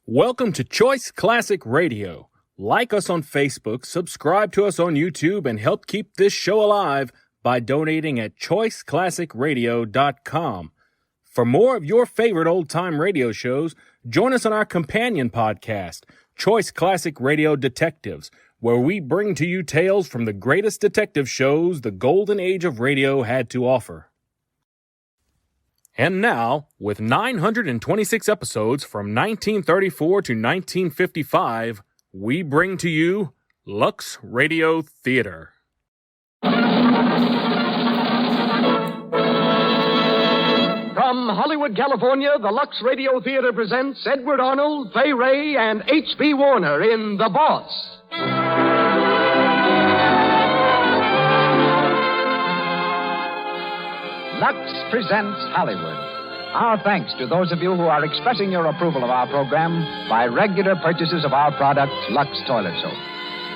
Welcome to Choice Classic Radio. Like us on Facebook, subscribe to us on YouTube, and help keep this show alive by donating at choiceclassicradio.com. For more of your favorite old-time radio shows, join us on our companion podcast, Choice Classic Radio Detectives, where we bring to you tales from the greatest detective shows the golden age of radio had to offer. And now, with 926 episodes from 1934 to 1955, we bring to you Lux Radio Theater. From Hollywood, California, the Lux Radio Theater presents Edward Arnold, Fay Wray, and H.B. Warner in The Boss. Lux presents Hollywood. Our thanks to those of you who are expressing your approval of our program by regular purchases of our product, Lux Toilet Soap.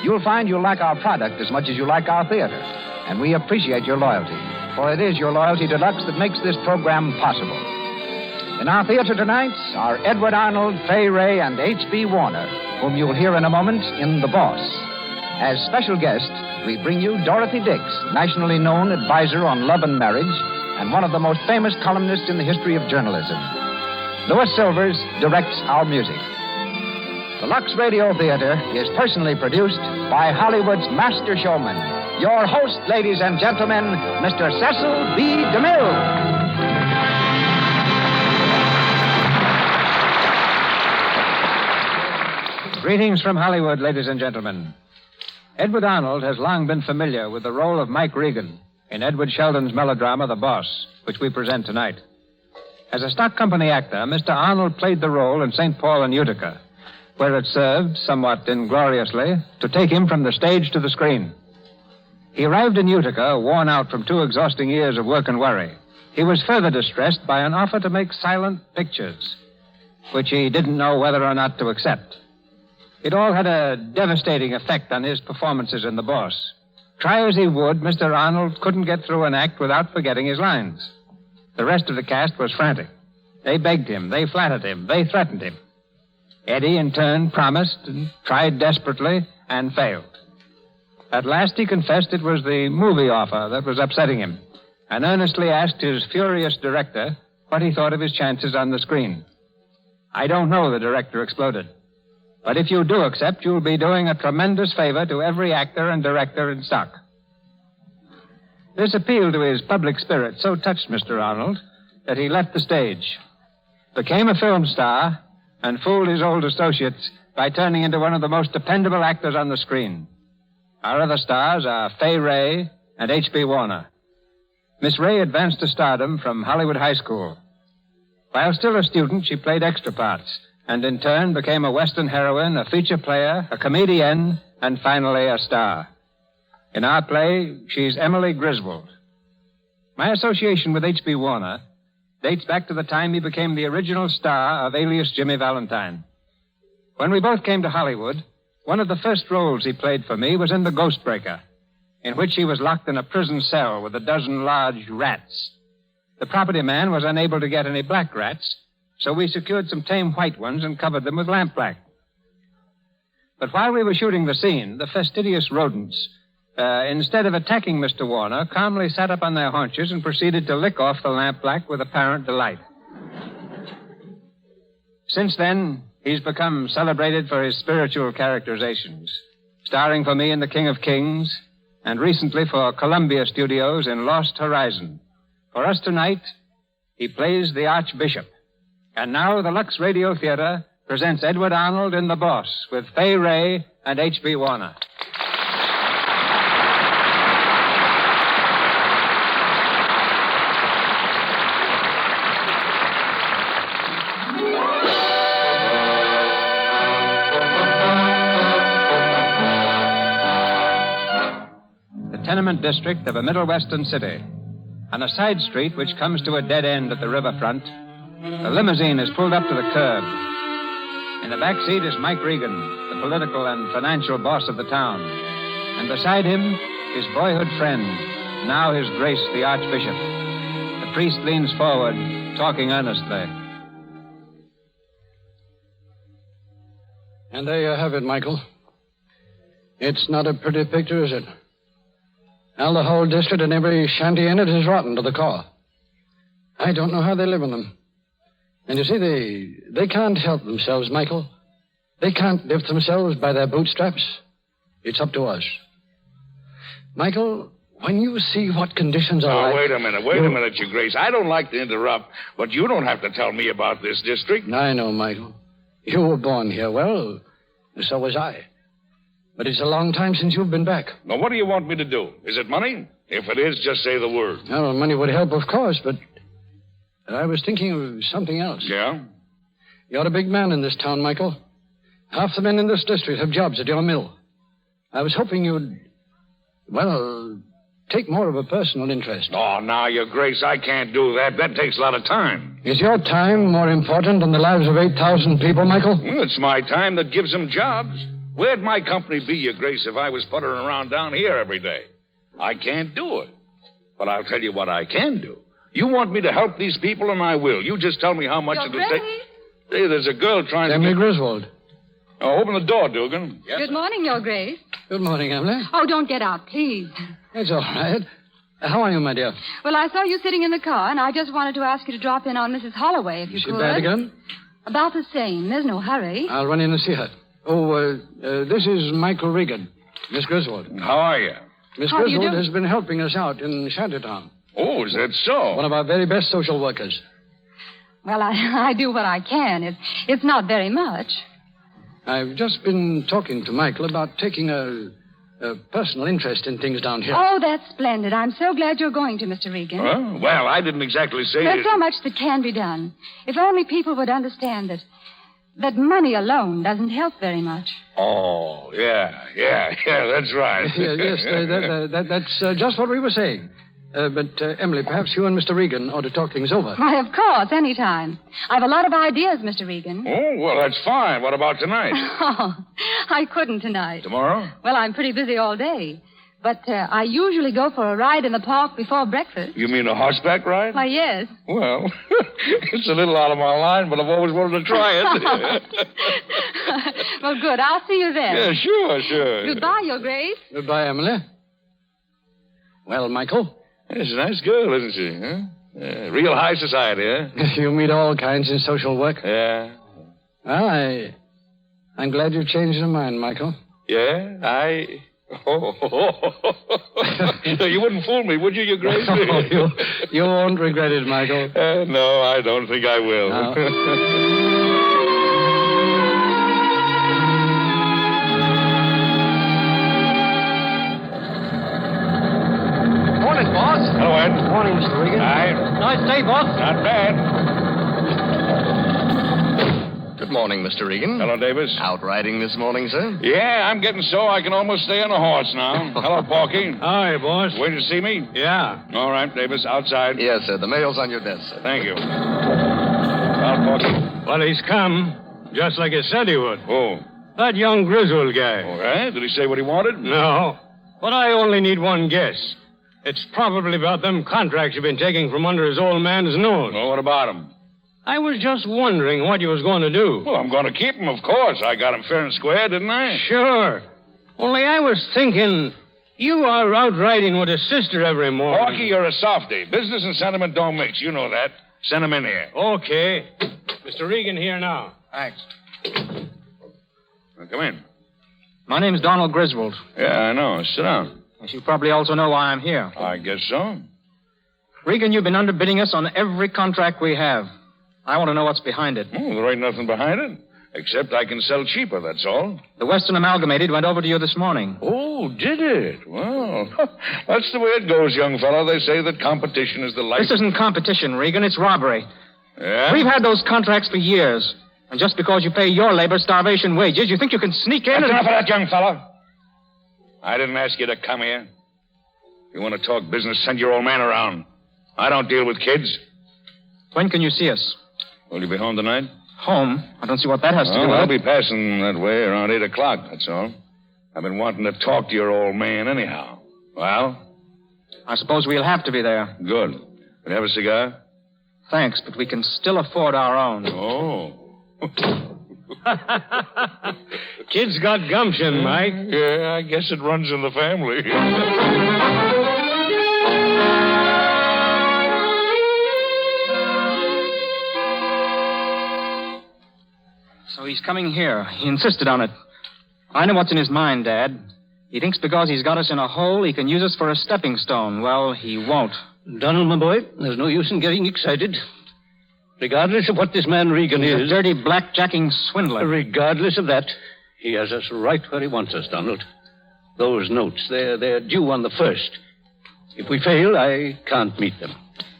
You'll find you like our product as much as you like our theater, and we appreciate your loyalty, for it is your loyalty to Lux that makes this program possible. In our theater tonight are Edward Arnold, Fay Wray, and H.B. Warner, whom you'll hear in a moment in The Boss. As special guest, we bring you Dorothy Dix, nationally known advisor on love and marriage, and one of the most famous columnists in the history of journalism. Louis Silvers directs our music. The Lux Radio Theater is personally produced by Hollywood's master showman, your host, ladies and gentlemen, Mr. Cecil B. DeMille. Greetings from Hollywood, ladies and gentlemen. Edward Arnold has long been familiar with the role of Mike Regan in Edward Sheldon's melodrama, The Boss, which we present tonight. As a stock company actor, Mr. Arnold played the role in St. Paul and Utica, where it served, somewhat ingloriously, to take him from the stage to the screen. He arrived in Utica, worn out from 2 exhausting years of work and worry. He was further distressed by an offer to make silent pictures, which he didn't know whether or not to accept. It all had a devastating effect on his performances in The Boss. Try as he would, Mr. Arnold couldn't get through an act without forgetting his lines. The rest of the cast was frantic. They begged him, they flattered him, they threatened him. Eddie, in turn, promised and tried desperately and failed. At last he confessed it was the movie offer that was upsetting him, and earnestly asked his furious director what he thought of his chances on the screen. "I don't know," the director exploded. "But if you do accept, you'll be doing a tremendous favor to every actor and director in stock." This appeal to his public spirit so touched Mr. Arnold that he left the stage, became a film star, and fooled his old associates by turning into one of the most dependable actors on the screen. Our other stars are Fay Wray and H.B. Warner. Miss Wray advanced to stardom from Hollywood High School. While still a student, she played extra parts, and in turn became a Western heroine, a feature player, a comedienne, and finally a star. In our play, she's Emily Griswold. My association with H.B. Warner dates back to the time he became the original star of Alias Jimmy Valentine. When we both came to Hollywood, one of the first roles he played for me was in The Ghostbreaker, in which he was locked in a prison cell with 12 large rats. The property man was unable to get any black rats, so we secured some tame white ones and covered them with lampblack. But while we were shooting the scene, the fastidious rodents, instead of attacking Mr. Warner, calmly sat up on their haunches and proceeded to lick off the lampblack with apparent delight. Since then, he's become celebrated for his spiritual characterizations, starring for me in The King of Kings, and recently for Columbia Studios in Lost Horizon. For us tonight, he plays the Archbishop. And now the Lux Radio Theater presents Edward Arnold in The Boss with Fay Wray and H.B. Warner. The tenement district of a Middle Western city. On a side street which comes to a dead end at the riverfront, the limousine is pulled up to the curb. In the back seat is Mike Regan, the political and financial boss of the town. And beside him, his boyhood friend, now his Grace the Archbishop. The priest leans forward, talking earnestly. And there you have it, Michael. It's not a pretty picture, is it? Now the whole district and every shanty in it is rotten to the core. I don't know how they live in them. And you see, they can't help themselves, Michael. They can't lift themselves by their bootstraps. It's up to us. Michael, when you see what conditions are like... Wait a minute, Your Grace. I don't like to interrupt, but you don't have to tell me about this district. I know, Michael. You were born here. Well, so was I. But it's a long time since you've been back. Now, what do you want me to do? Is it money? If it is, just say the word. Well, money would help, of course, but I was thinking of something else. Yeah? You're a big man in this town, Michael. Half the men in this district have jobs at your mill. I was hoping you'd, well, take more of a personal interest. Oh, now, Your Grace, I can't do that. That takes a lot of time. Is your time more important than the lives of 8,000 people, Michael? Well, it's my time that gives them jobs. Where'd my company be, Your Grace, if I was puttering around down here every day? I can't do it. But I'll tell you what I can do. You want me to help these people, and I will. You just tell me how much it'll take. Hey, there's a girl trying Emily Griswold. Oh, open the door, Dugan. Yes, Good morning, Your Grace. Good morning, Emily. Oh, don't get out, please. That's all right. How are you, my dear? Well, I saw you sitting in the car, and I just wanted to ask you to drop in on Mrs. Holloway, if you could. Is she bad again? About the same. There's no hurry. I'll run in and see her. Oh, this is Michael Regan, Miss Griswold. How are you? Miss How do you Griswold do? has been helping us out in Shantytown. Oh, is that so? One of our very best social workers. Well, I do what I can. It's not very much. I've just been talking to Michael about taking a personal interest in things down here. Oh, that's splendid. I'm so glad you're going to, Mr. Regan. Huh? Well, I didn't exactly say There's it. so much that can be done. If only people would understand that money alone doesn't help very much. Oh, yeah, that's right. Yes, that's just what we were saying. But, Emily, perhaps you and Mr. Regan ought to talk things over. Why, of course, any time. I've a lot of ideas, Mr. Regan. Oh, well, that's fine. What about tonight? Oh, I couldn't tonight. Tomorrow? Well, I'm pretty busy all day. But I usually go for a ride in the park before breakfast. You mean a horseback ride? Why, yes. Well, it's a little out of my line, but I've always wanted to try it. Well, good. I'll see you then. Yeah, sure. Goodbye, Your Grace. Goodbye, Emily. Well, Michael? She's a nice girl, isn't she? Huh? Real high society, huh? You meet all kinds in social work. Yeah. Well, I'm glad you've changed your mind, Michael. Yeah, Oh. You wouldn't fool me, would you, Your Grace? Oh, you won't regret it, Michael. No, I don't think I will. No. Morning, boss. Hello, Ed. Morning, Mr. Regan. Nice day, boss. Not bad. Good morning, Mr. Regan. Hello, Davis. Out riding this morning, sir? Yeah, I'm getting so I can almost stay on a horse now. Hello, Porky. Hi, boss. Waiting to see me? Yeah. All right, Davis, outside. Yes, sir. The mail's on your desk, sir. Thank you. Hello, Porky. Well, he's come, just like he said he would. Oh, That young Griswold guy. all right. Did he say what he wanted? No. But I only need one guess. It's probably about them contracts you've been taking from under his old man's nose. Well, what about him? I was just wondering what you was going to do. Well, I'm going to keep him, of course. I got him fair and square, didn't I? Sure. Only I was thinking, you are out riding with his sister every morning. Porky, you're a softy. Business and sentiment don't mix. You know that. Send him in here. Okay. Mr. Regan here now. Thanks. Now, come in. My name's Donald Griswold. Yeah, I know. Sit down. As you probably also know why I'm here. I guess so. Regan, you've been underbidding us on every contract we have. I want to know what's behind it. Oh, there ain't nothing behind it. Except I can sell cheaper, that's all. The Western Amalgamated went over to you this morning. Oh, did it? Well, that's the way it goes, young fellow. They say that competition is the life. This isn't competition, Regan. It's robbery. Yeah? We've had those contracts for years. And just because you pay your labor starvation wages, you think you can sneak in That's and... enough of that, young fellow. I didn't ask you to come here. If you want to talk business, send your old man around. I don't deal with kids. When can you see us? Will you be home tonight? Home? I don't see what that has to do Well, with I'll it. be passing that way around 8 o'clock, that's all. I've been wanting to talk to your old man anyhow. Well? I suppose we'll have to be there. Good. Can I have a cigar? Thanks, but we can still afford our own. Oh. Kid's got gumption, Mike. Yeah, I guess it runs in the family. So he's coming here. He insisted on it. I know what's in his mind, Dad. He thinks because he's got us in a hole, he can use us for a stepping stone. Well, he won't. Donald, my boy, there's no use in getting excited. Regardless of what this man Regan He's is... a dirty, blackjacking swindler. Regardless of that, he has us right where he wants us, Donald. Those notes, they're due on the 1st. If we fail, I can't meet them.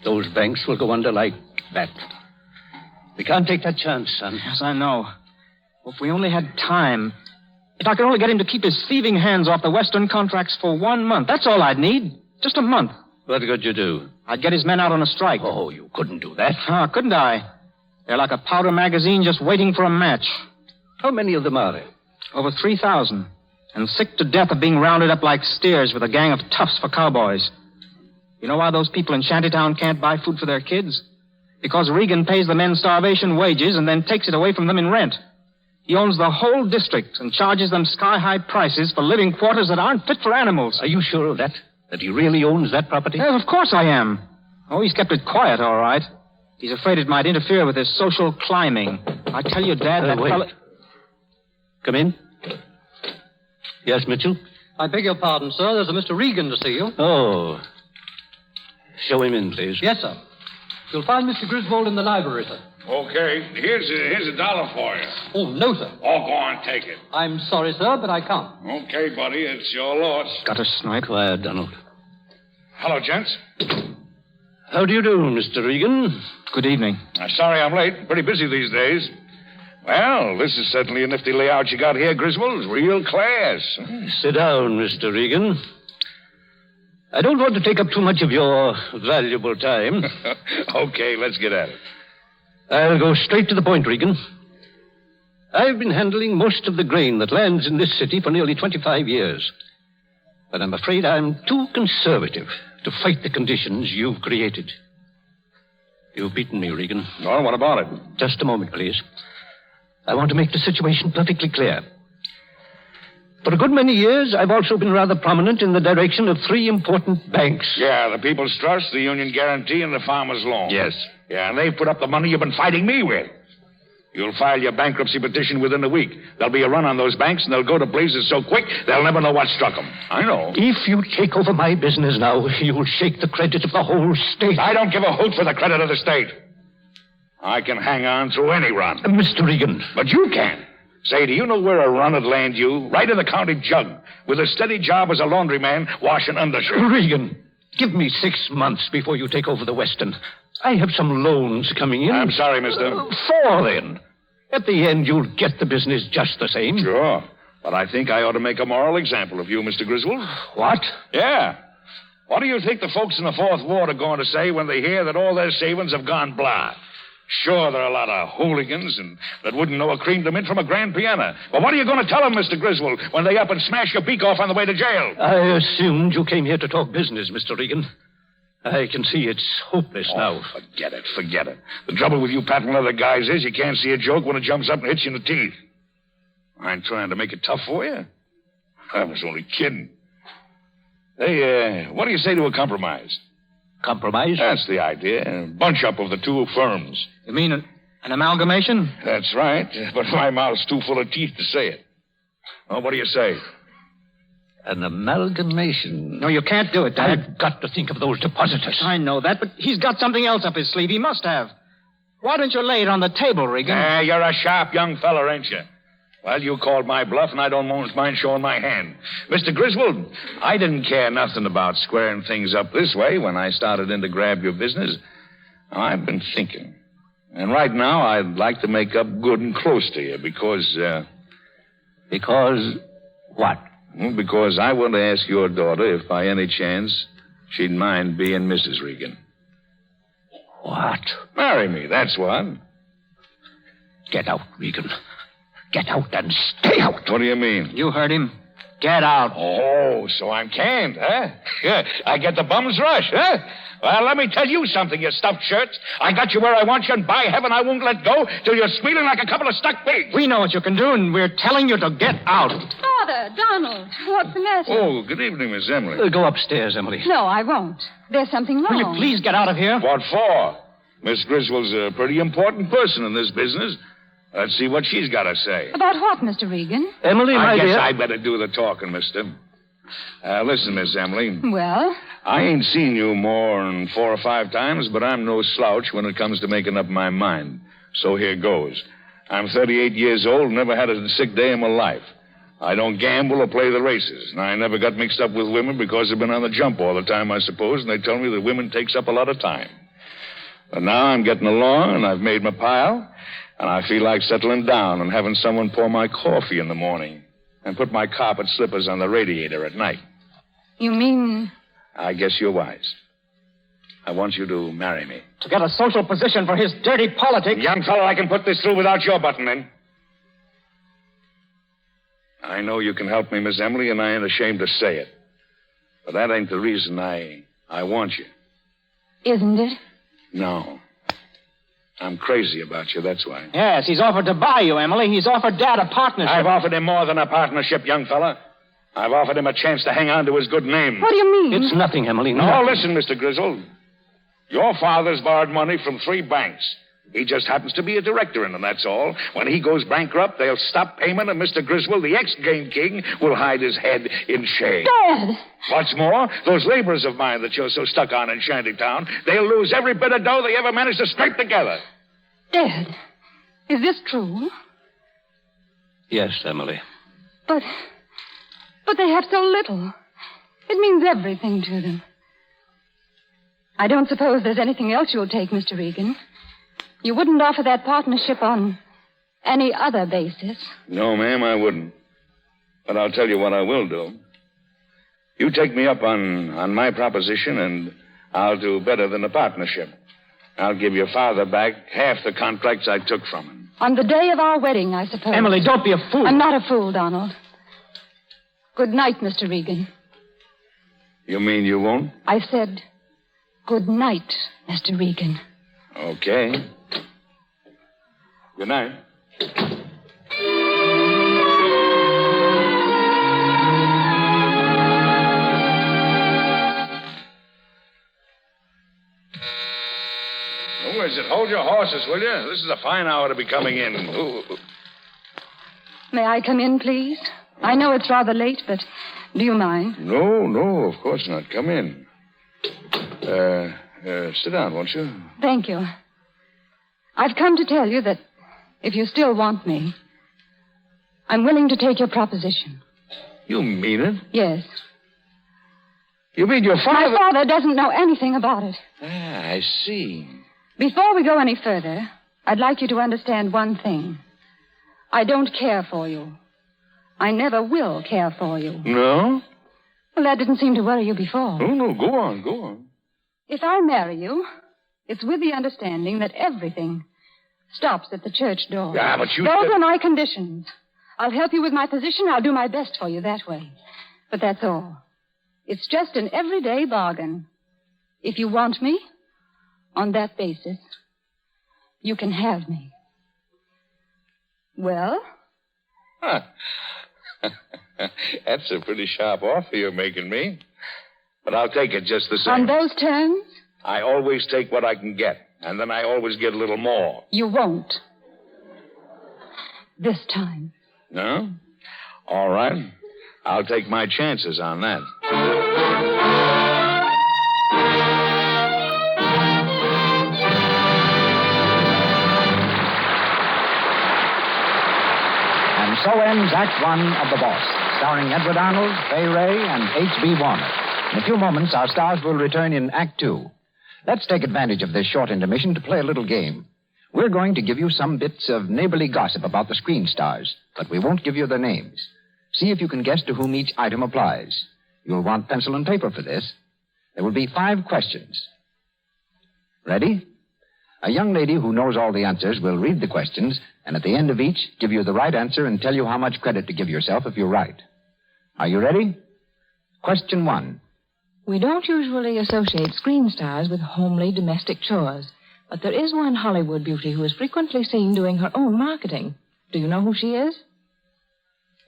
Those banks will go under like that. We can't take that chance, son. Yes, I know. If we only had time. If I could only get him to keep his thieving hands off the Western contracts for 1 month. That's all I'd need. Just a month. What could you do? I'd get his men out on a strike. Oh, you couldn't do that. Couldn't I? They're like a powder magazine just waiting for a match. How many of them are there? Over 3,000. And sick to death of being rounded up like steers with a gang of toughs for cowboys. You know why those people in Shantytown can't buy food for their kids? Because Regan pays the men starvation wages and then takes it away from them in rent. He owns the whole district and charges them sky-high prices for living quarters that aren't fit for animals. Are you sure of that? That he really owns that property? Yes, of course I am. Oh, he's kept it quiet, all right. He's afraid it might interfere with his social climbing. I tell you, Dad, that wait. fella... Come in. Yes, Mitchell? I beg your pardon, sir. There's a Mr. Regan to see you. Oh. Show him in, please. Yes, sir. You'll find Mr. Griswold in the library, sir. Okay, here's $1 for you. Oh, no, sir. Oh, go on, take it. I'm sorry, sir, but I can't. Okay, buddy, it's your loss. Got a snipe. Quiet, Donald. Hello, gents. How do you do, Mr. Regan? Good evening. Sorry I'm late. Pretty busy these days. Well, this is certainly a nifty layout you got here, Griswold. Real class. Sit down, Mr. Regan. I don't want to take up too much of your valuable time. Okay, let's get at it. I'll go straight to the point, Regan. I've been handling most of the grain that lands in this city for nearly 25 years. But I'm afraid I'm too conservative to fight the conditions you've created. You've beaten me, Regan. Well, what about it? Just a moment, please. I want to make the situation perfectly clear. For a good many years, I've also been rather prominent in the direction of 3 important banks. Yeah, the People's Trust, the Union Guarantee, and the Farmers Loan. Yes. Yeah, and they've put up the money you've been fighting me with. You'll file your bankruptcy petition within a week. There'll be a run on those banks, and they'll go to blazes so quick, they'll never know what struck them. I know. If you take over my business now, you'll shake the credit of the whole state. I don't give a hoot for the credit of the state. I can hang on through any run. Mr. Regan. But you can. Say, do you know where a run would land you? Right in the county jug, with a steady job as a laundryman washing undershirts. Regan, give me 6 months before you take over the Western. I have some loans coming in. I'm sorry, mister. 4, then. At the end, you'll get the business just the same. Sure. But I think I ought to make a moral example of you, Mr. Griswold. What? Yeah. What do you think the folks in the Fourth Ward are going to say when they hear that all their savings have gone blah? Sure, there are a lot of hooligans and that wouldn't know a cream to mint from a grand piano. But what are you going to tell them, Mr. Griswold, when they up and smash your beak off on the way to jail? I assumed you came here to talk business, Mr. Regan. I can see it's hopeless now. Forget it. The trouble with you patent leather guys is you can't see a joke when it jumps up and hits you in the teeth. I'm trying to make it tough for you. I was only kidding. Hey, what do you say to a compromise? Compromise? That's the idea. A bunch up of the 2 firms. You mean an amalgamation? That's right. But my mouth's too full of teeth to say it. Oh, what do you say? An amalgamation. No, you can't do it, Dad. I've got to think of those depositors. I know that, but he's got something else up his sleeve. He must have. Why don't you lay it on the table, Regan? You're a sharp young feller, ain't you? Well, you called my bluff, and I don't mind showing my hand. Mr. Griswold, I didn't care nothing about squaring things up this way when I started in to grab your business. I've been thinking. And right now, I'd like to make up good and close to you because, Because what? Well, because I want to ask your daughter if by any chance she'd mind being Mrs. Regan. What? Marry me, that's what. Get out, Regan. Get out and stay out. What do you mean? You heard him. Get out. Oh, so I'm canned, huh? Yeah, I get the bum's rush, huh? Well, let me tell you something, you stuffed shirts. I got you where I want you, and by heaven, I won't let go till you're squealing like a couple of stuck pigs. We know what you can do, and we're telling you to get out. Father, Donald, what's the matter? Oh, good evening, Miss Emily. Go upstairs, Emily. No, I won't. There's something wrong. Will you please get out of here? What for? Miss Griswold's a pretty important person in this business. Let's see what she's got to say. About what, Mr. Regan? Emily, I my guess dear. I better do the talking, mister. Listen, Miss Emily. Well? I ain't seen you more than 4 or 5 times, but I'm no slouch when it comes to making up my mind. So here goes. I'm 38 years old, never had a sick day in my life. I don't gamble or play the races, and I never got mixed up with women because I've been on the jump all the time, I suppose, and they tell me that women takes up a lot of time. But now I'm getting along, and I've made my pile, and I feel like settling down and having someone pour my coffee in the morning and put my carpet slippers on the radiator at night. You mean... I guess you're wise. I want you to marry me. To get a social position for his dirty politics. Young fellow, I can put this through without your button in. I know you can help me, Miss Emily, and I ain't ashamed to say it. But that ain't the reason I want you. Isn't it? No. I'm crazy about you, that's why. Yes, he's offered to buy you, Emily. He's offered Dad a partnership. I've offered him more than a partnership, young fella. I've offered him a chance to hang on to his good name. What do you mean? It's nothing, Emily. No, nothing. listen, Mr. Griswold. Your father's borrowed money from 3 banks. He just happens to be a director in them, that's all. When he goes bankrupt, they'll stop payment, and Mr. Griswold, the ex-game king, will hide his head in shame. Dad! What's more, those laborers of mine that you're so stuck on in Shantytown, they'll lose every bit of dough they ever managed to scrape together. Dad, is this true? Yes, Emily. But they have so little. It means everything to them. I don't suppose there's anything else you'll take, Mr. Regan. You wouldn't offer that partnership on any other basis. No, ma'am, I wouldn't. But I'll tell you what I will do. You take me up on my proposition, and I'll do better than a partnership. I'll give your father back half the contracts I took from him. On the day of our wedding, I suppose. Emily, don't be a fool. I'm not a fool, Donald. Good night, Mr. Regan. You mean you won't? I said good night, Mr. Regan. Okay. Good night. Who is it? Hold your horses, will you? This is a fine hour to be coming in. Ooh. May I come in, please? I know it's rather late, but do you mind? No, of course not. Come in. Sit down, won't you? Thank you. I've come to tell you that if you still want me, I'm willing to take your proposition. You mean it? Yes. You mean your father... My father doesn't know anything about it. I see. Before we go any further, I'd like you to understand one thing. I don't care for you. I never will care for you. No? Well, that didn't seem to worry you before. Oh, no, go on. If I marry you, it's with the understanding that everything stops at the church door. Yeah, but you... Those are my conditions. I'll help you with my position. I'll do my best for you that way. But that's all. It's just an everyday bargain. If you want me, on that basis, you can have me. Well? Huh. That's a pretty sharp offer you're making me. But I'll take it just the same. On those terms? I always take what I can get. And then I always get a little more. You won't. This time. No? All right. I'll take my chances on that. And so ends Act One of The Boss, starring Edward Arnold, Fay Ray, and H.B. Warner. In a few moments, our stars will return in Act Two. Let's take advantage of this short intermission to play a little game. We're going to give you some bits of neighborly gossip about the screen stars, but we won't give you their names. See if you can guess to whom each item applies. You'll want pencil and paper for this. There will be 5 questions. Ready? A young lady who knows all the answers will read the questions, and at the end of each, give you the right answer and tell you how much credit to give yourself if you're right. Are you ready? Question 1. We don't usually associate screen stars with homely domestic chores, but there is one Hollywood beauty who is frequently seen doing her own marketing. Do you know who she is?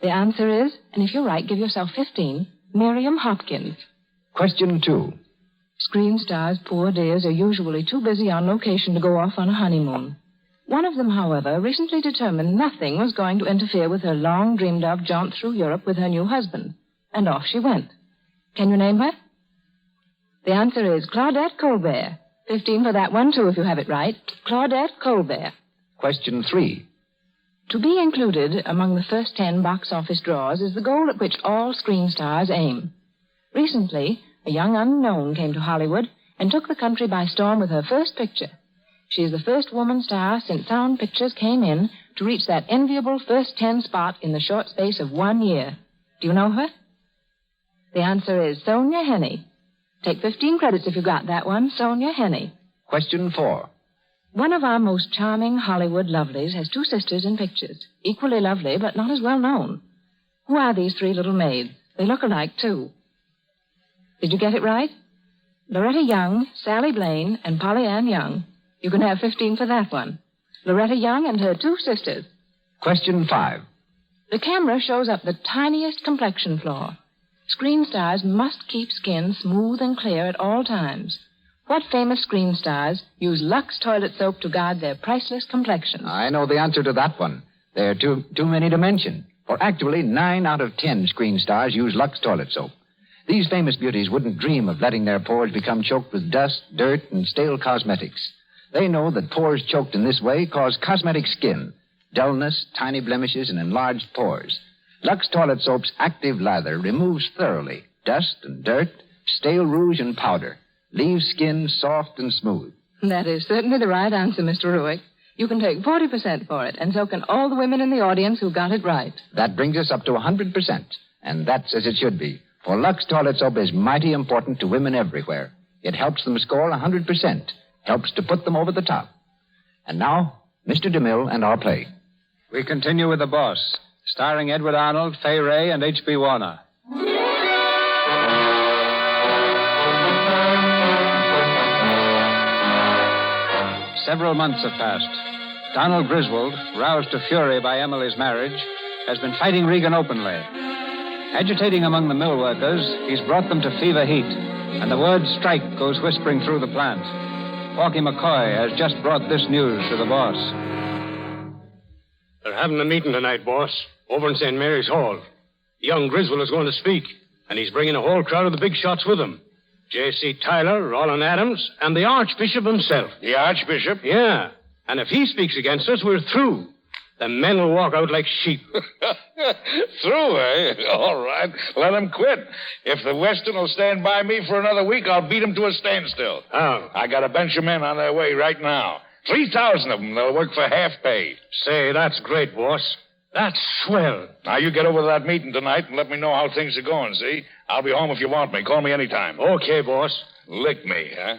The answer is, and if you're right, give yourself 15, Miriam Hopkins. Question 2. Screen stars, poor dears, are usually too busy on location to go off on a honeymoon. One of them, however, recently determined nothing was going to interfere with her long-dreamed-of jaunt through Europe with her new husband. And off she went. Can you name her? The answer is Claudette Colbert. 15 for that one, too, if you have it right. Claudette Colbert. Question 3. To be included among the first 10 box office draws is the goal at which all screen stars aim. Recently, a young unknown came to Hollywood and took the country by storm with her first picture. She is the first woman star since sound pictures came in to reach that enviable first 10 spot in the short space of 1 year. Do you know her? The answer is Sonia Henney. Take 15 credits if you got that one, Sonia Henney. Question 4. One of our most charming Hollywood lovelies has 2 sisters in pictures. Equally lovely, but not as well known. Who are these 3 little maids? They look alike, too. Did you get it right? Loretta Young, Sally Blaine, and Polly Ann Young. You can have 15 for that one. Loretta Young and her 2 sisters. Question 5. The camera shows up the tiniest complexion flaw. Screen stars must keep skin smooth and clear at all times. What famous screen stars use Lux toilet soap to guard their priceless complexions? I know the answer to that one. There are too many to mention. For actually, 9 out of 10 screen stars use Lux toilet soap. These famous beauties wouldn't dream of letting their pores become choked with dust, dirt, and stale cosmetics. They know that pores choked in this way cause cosmetic skin, dullness, tiny blemishes, and enlarged pores. Lux toilet soap's active lather removes thoroughly dust and dirt, stale rouge and powder, leaves skin soft and smooth. That is certainly the right answer, Mr. Ruick. You can take 40% for it, and so can all the women in the audience who got it right. That brings us up to 100%, and that's as it should be. For Lux toilet soap is mighty important to women everywhere. It helps them score 100%, helps to put them over the top. And now, Mr. DeMille and our play. We continue with The Boss, starring Edward Arnold, Fay Ray, and H.B. Warner. Several months have passed. Donald Griswold, roused to fury by Emily's marriage, has been fighting Regan openly. Agitating among the mill workers, he's brought them to fever heat, and the word strike goes whispering through the plant. Porky McCoy has just brought this news to the boss. They're having a meeting tonight, boss, over in St. Mary's Hall. Young Griswold is going to speak, and he's bringing a whole crowd of the big shots with him. J.C. Tyler, Roland Adams, and the Archbishop himself. The Archbishop? Yeah. And if he speaks against us, we're through. The men will walk out like sheep. Through, eh? All right. Let him quit. If the Western will stand by me for another week, I'll beat him to a standstill. How? I got a bunch of men on their way right now. 3,000 of them. They'll work for half pay. Say, that's great, boss. That's swell. Now, you get over to that meeting tonight and let me know how things are going, see? I'll be home if you want me. Call me anytime. Okay, boss. Lick me, huh?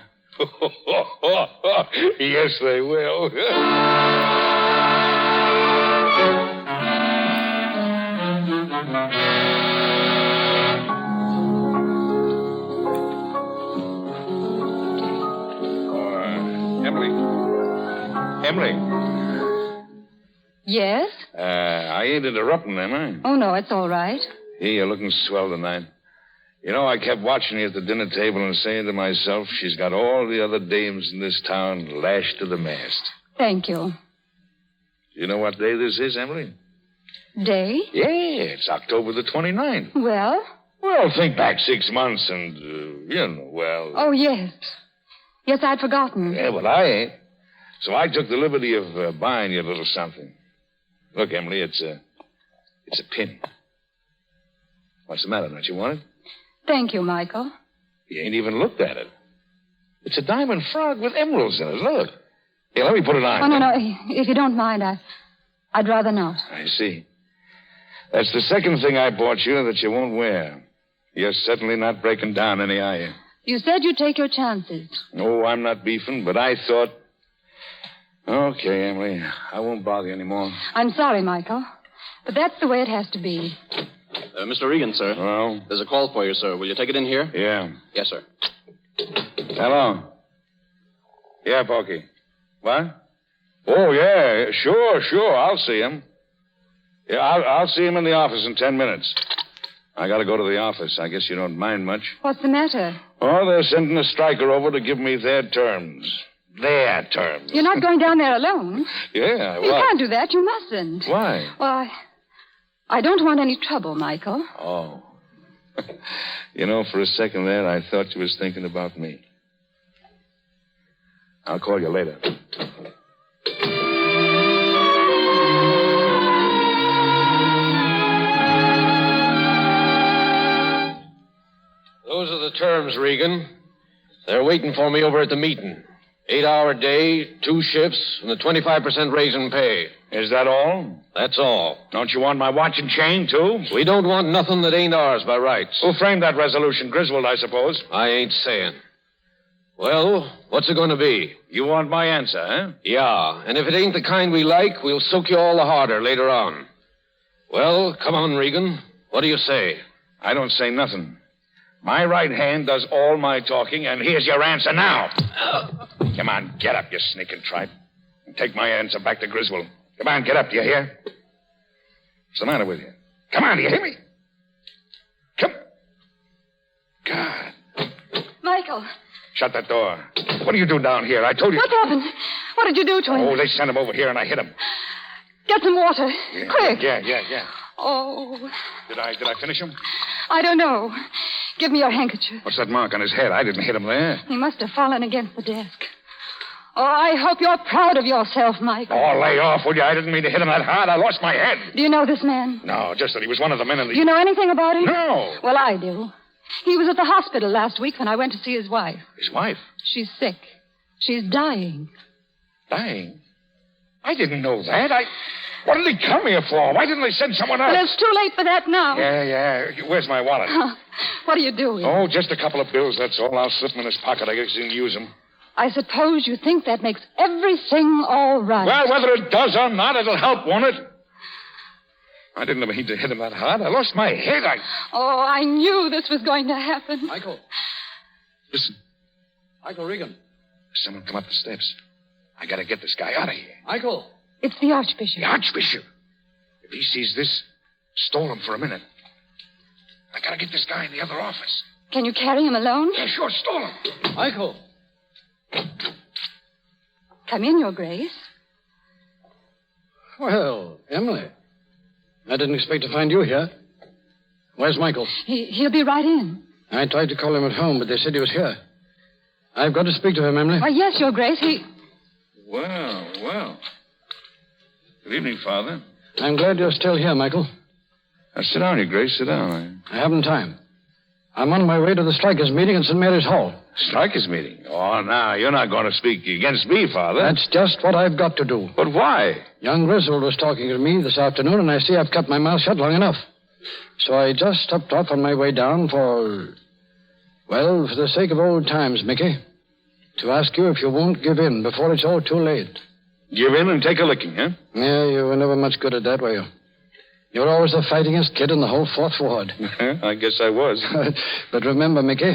Yes, they will. Emily. Yes? I ain't interrupting them, am I? Oh, no, it's all right. Hey, you're looking swell tonight. You know, I kept watching you at the dinner table and saying to myself, she's got all the other dames in this town lashed to the mast. Thank you. You know what day this is, Emily? Day? Yeah, it's October the 29th. Well? Well, think back 6 months and, well... Oh, yes. Yes, I'd forgotten. Yeah, well, I ain't. So I took the liberty of buying you a little something. Look, Emily, it's a pin. What's the matter? Don't you want it? Thank you, Michael. You ain't even looked at it. It's a diamond frog with emeralds in it. Look. Here, let me put it on. Oh, no. If you don't mind, I'd rather not. I see. That's the second thing I bought you that you won't wear. You're certainly not breaking down any, are you? You said you'd take your chances. No, I'm not beefing, but I thought... Okay, Emily. I won't bother you anymore. I'm sorry, Michael. But that's the way it has to be. Mr. Regan, sir. Well? There's a call for you, sir. Will you take it in here? Yeah. Yes, sir. Hello? Yeah, Pokey. What? Oh, yeah. Sure. I'll see him. Yeah, I'll see him in the office in 10 minutes. I gotta go to the office. I guess you don't mind much. What's the matter? Oh, they're sending a striker over to give me their terms. Their terms. You're not going down there alone. Yeah, You can't do that. You mustn't. Why? Well, I don't want any trouble, Michael. Oh. You know, for a second there, I thought you was thinking about me. I'll call you later. Those are the terms, Regan. They're waiting for me over at the meeting. 8-hour day, 2 shifts, and a 25% raise in pay. Is that all? That's all. Don't you want my watch and chain, too? We don't want nothing that ain't ours by rights. Who framed that resolution? Griswold, I suppose. I ain't saying. Well, what's it going to be? You want my answer, huh? Yeah, and if it ain't the kind we like, we'll soak you all the harder later on. Well, come on, Regan. What do you say? I don't say nothing. My right hand does all my talking, and here's your answer now. Come on, get up, you sneaking tripe. And take my answer back to Griswold. Come on, get up, do you hear? What's the matter with you? Come on, do you hear me? Come. God. Michael. Shut that door. What do you do down here? I told you. What happened? What did you do to him? Oh, they sent him over here, and I hit him. Get some water. Yeah, Quick. Yeah. Oh. Did I finish him? I don't know. Give me your handkerchief. What's that mark on his head? I didn't hit him there. He must have fallen against the desk. Oh, I hope you're proud of yourself, Michael. Oh, lay off, will you? I didn't mean to hit him that hard. I lost my head. Do you know this man? No, just that he was one of the men in the... Do you know anything about him? No. Well, I do. He was at the hospital last week when I went to see his wife. His wife? She's sick. She's dying. Dying? I didn't know that. What did he come here for? Why didn't they send someone else? Well, it's too late for that now. Yeah. Where's my wallet? What are you doing? Oh, just a couple of bills, that's all. I'll slip them in his pocket. I guess he didn't use them. I suppose you think that makes everything all right. Well, whether it does or not, it'll help, won't it? I didn't mean to hit him that hard. I lost my head. Oh, I knew this was going to happen. Michael. Listen. Michael Regan. There's someone come up the steps. I gotta get this guy out of here. Michael. It's the Archbishop. The Archbishop? If he sees this, stall him for a minute. I gotta get this guy in the other office. Can you carry him alone? Yeah, sure, stall him. Michael. Come in, Your Grace. Well, Emily. I didn't expect to find you here. Where's Michael? He'll be right in. I tried to call him at home, but they said he was here. I've got to speak to him, Emily. Why, yes, Your Grace. Well. Good evening, Father. I'm glad you're still here, Michael. Now, sit down, Your Grace. Sit down. I haven't time. I'm on my way to the strikers' meeting in St. Mary's Hall. Strikers' meeting? Oh, now, you're not going to speak against me, Father. That's just what I've got to do. But why? Young Griswold was talking to me this afternoon, and I see I've kept my mouth shut long enough. So I just stopped off on my way down for the sake of old times, Mickey, to ask you if you won't give in before it's all too late. Give in and take a licking, huh? Yeah, you were never much good at that, were you? You were always the fightingest kid in the whole Fourth Ward. I guess I was. But remember, Mickey,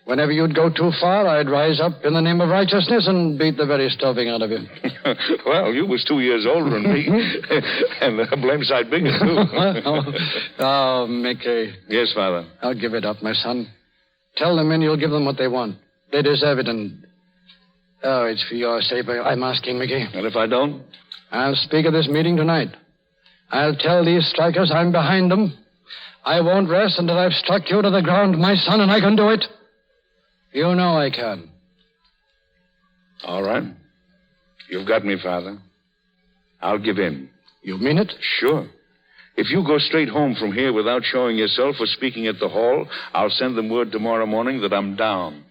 whenever you'd go too far, I'd rise up in the name of righteousness and beat the very stuffing out of you. Well, you was 2 years older than me. And the blame side bigger, too. Oh, Mickey. Yes, Father. I'll give it up, my son. Tell the men you'll give them what they want. They deserve it, and... Oh, it's for your sake I'm asking, Mickey. And if I don't? I'll speak at this meeting tonight. I'll tell these strikers I'm behind them. I won't rest until I've struck you to the ground, my son, and I can do it. You know I can. All right. You've got me, Father. I'll give in. You mean it? Sure. If you go straight home from here without showing yourself or speaking at the hall, I'll send them word tomorrow morning that I'm down.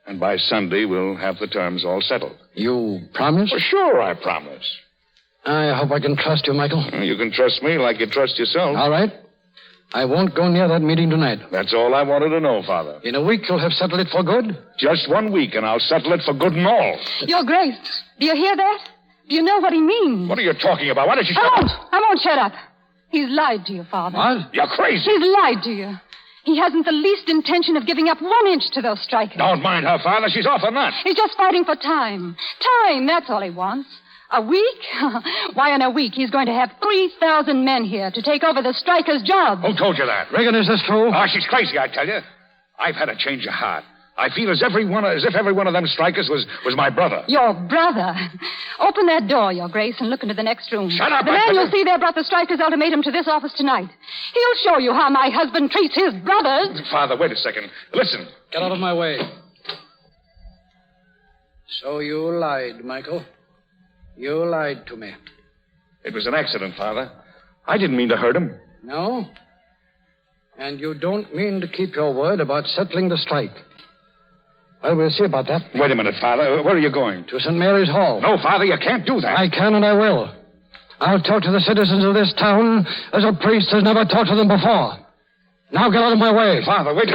And by Sunday, we'll have the terms all settled. You promise? Well, sure, I promise. I hope I can trust you, Michael. You can trust me like you trust yourself. All right. I won't go near that meeting tonight. That's all I wanted to know, Father. In a week, you'll have settled it for good? Just 1 week, and I'll settle it for good and all. Your Grace, do you hear that? Do you know what he means? What are you talking about? Why don't you I won't shut up. He's lied to you, Father. What? You're crazy. He's lied to you. He hasn't the least intention of giving up 1 inch to those strikers. Don't mind her, Father. She's off a nut. He's just fighting for time. Time, that's all he wants. A week? Why, in a week, he's going to have 3,000 men here to take over the strikers' jobs. Who told you that? Regan, is this true? Oh, she's crazy, I tell you. I've had a change of heart. I feel as if every one of them strikers was my brother. Your brother? Open that door, Your Grace, and look into the next room. Shut up, The I man tell you'll you. see there brought the strikers' ultimatum to this office tonight. He'll show you how my husband treats his brothers. Father, wait a second. Listen. Get out of my way. So you lied, Michael. You lied to me. It was an accident, Father. I didn't mean to hurt him. No? And you don't mean to keep your word about settling the strike. Well, we'll see about that. Wait a minute, Father. Where are you going? To St. Mary's Hall. No, Father, you can't do that. I can and I will. I'll talk to the citizens of this town as a priest has never talked to them before. Now get out of my way. Father, wait.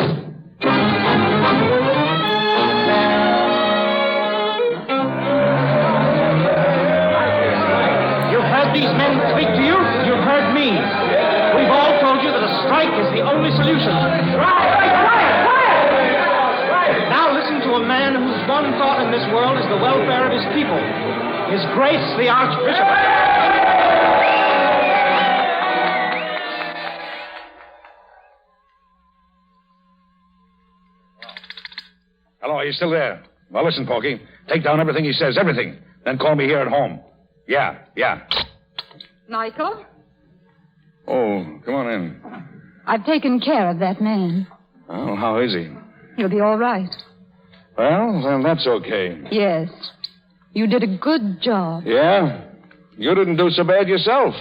You've heard these men speak to you. You've heard me. We've all told you that a strike is the only solution. Quiet! Now listen to a man whose one thought in this world is the welfare of his people. His Grace, the Archbishop. Hello, are you still there? Well, listen, Porky. Take down everything he says, everything. Then call me here at home. Yeah. Michael, Oh, come on in. I've taken care of that man. Oh, how is he? He'll be all right. Well, then that's okay. Yes. You did a good job. Yeah? You didn't do so bad yourself.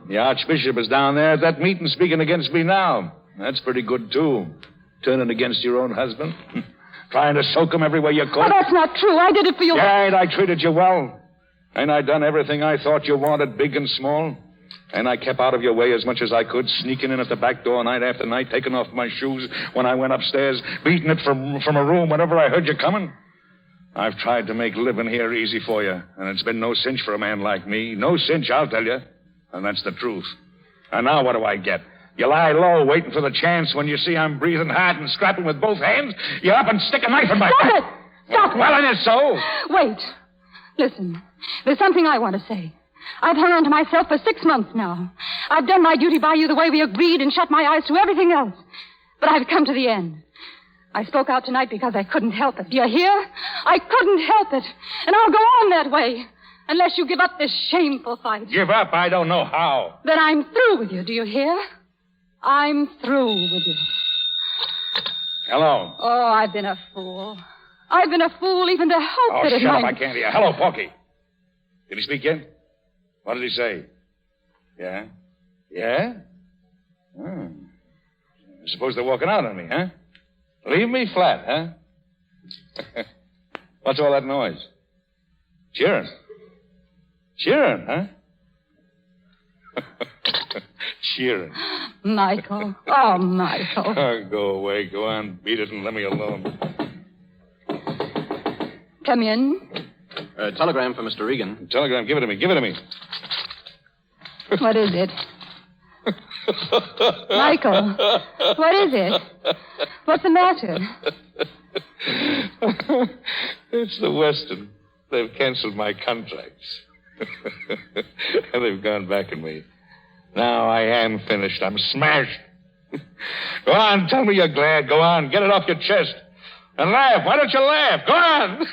The Archbishop is down there at that meeting speaking against me now. That's pretty good, too. Turning against your own husband. Trying to soak him every way you could. Oh, that's not true. I did it for you. Yeah, and I treated you well. And I done everything I thought you wanted, big and small. And I kept out of your way as much as I could, sneaking in at the back door night after night, taking off my shoes when I went upstairs, beating it from a room whenever I heard you coming. I've tried to make living here easy for you, and it's been no cinch for a man like me. No cinch, I'll tell you. And that's the truth. And now what do I get? You lie low, waiting for the chance. When you see I'm breathing hard and scrapping with both hands, you up and stick a knife in my Stop back. it! Stop it! Well, and it's so. Wait. Listen, there's something I want to say. I've hung on to myself for 6 months now. I've done my duty by you the way we agreed and shut my eyes to everything else. But I've come to the end. I spoke out tonight because I couldn't help it. Do you hear? I couldn't help it. And I'll go on that way. Unless you give up this shameful fight. Give up? I don't know how. Then I'm through with you, do you hear? I'm through with you. Hello. Oh, I've been a fool. I've been a fool even to hope Oh, that it shut up. might... I can't hear. Hello, Porky. Did he speak yet? What did he say? Yeah? Yeah? Oh. I suppose they're walking out on me, huh? Leave me flat, huh? What's all that noise? Cheering. Cheering, huh? Cheering. Michael. Oh, Michael. Oh, go away. Go on. Beat it and let me alone. Come in. Telegram for Mr. Regan. Telegram. Give it to me. Give it to me. What is it? Michael, what is it? What's the matter? It's the Western. They've canceled my contracts. And they've gone back on me. Now I am finished. I'm smashed. Go on, tell me you're glad. Go on, get it off your chest. And laugh. Why don't you laugh? Go on.